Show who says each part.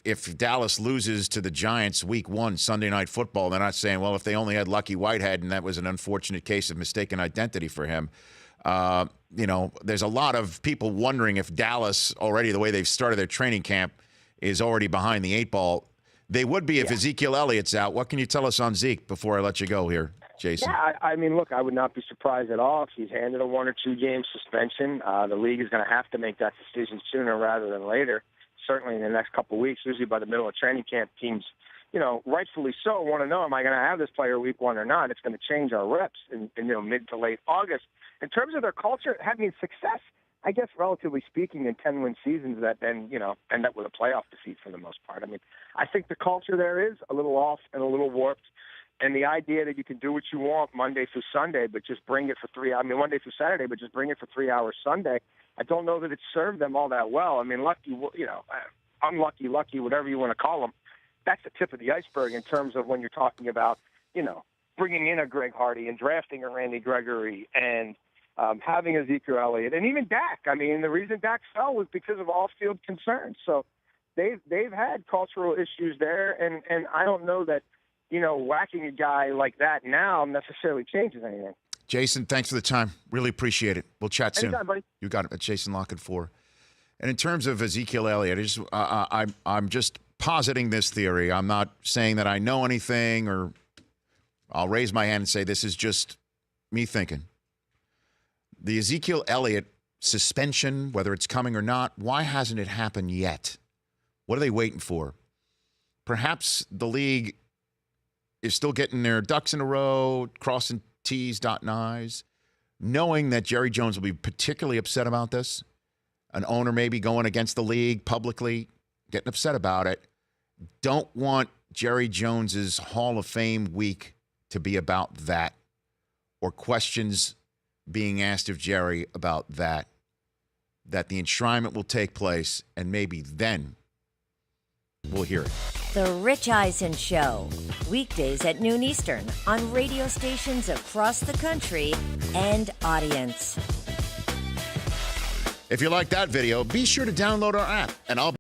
Speaker 1: if Dallas loses to the Giants week 1 Sunday Night Football, they're not saying, well, if they only had Lucky Whitehead and that was an unfortunate case of mistaken identity for him. There's a lot of people wondering if Dallas already, the way they've started their training camp, is already behind the 8 ball. They would be if Ezekiel Elliott's out. What can you tell us on Zeke before I let you go here, Jason?
Speaker 2: Yeah, I mean, look, I would not be surprised at all if he's handed a 1 or 2 game suspension. The league is going to have to make that decision sooner rather than later. Certainly in the next couple of weeks, usually by the middle of training camp, teams, rightfully so, want to know, am I going to have this player week 1 or not? It's going to change our reps in mid to late August. In terms of their culture, having success, I guess, relatively speaking, in 10-win seasons that then, end up with a playoff defeat for the most part. I mean, I think the culture there is a little off and a little warped. And the idea that you can do what you want Monday through Sunday, but just bring it for 3 hours. I mean, Monday through Saturday, but just bring it for 3 hours Sunday. I don't know that it served them all that well. I mean, unlucky, lucky, whatever you want to call them. That's the tip of the iceberg in terms of when you're talking about, bringing in a Greg Hardy and drafting a Randy Gregory and having Ezekiel Elliott and even Dak. I mean, the reason Dak fell was because of off-field concerns. So they've had cultural issues there, and I don't know that, whacking a guy like that now necessarily changes anything.
Speaker 1: Jason, thanks for the time. Really appreciate it. We'll chat soon.
Speaker 2: Anytime, buddy.
Speaker 1: You got it. That's Jason LaCanfora. And in terms of Ezekiel Elliott, I'm just positing this theory. I'm not saying that I know anything, or I'll raise my hand and say this is just me thinking. The Ezekiel Elliott suspension, whether it's coming or not, why hasn't it happened yet? What are they waiting for? Perhaps the league is still getting their ducks in a row, crossing T's, dotting I's, knowing that Jerry Jones will be particularly upset about this. An owner maybe going against the league publicly, getting upset about it. Don't want Jerry Jones's Hall of Fame week to be about that, or questions being asked of Jerry about that the enshrinement will take place, and maybe then we'll hear it.
Speaker 3: The Rich Eisen Show, weekdays at noon Eastern on radio stations across the country and audience.
Speaker 1: If you like that video, be sure to download our app, and I'll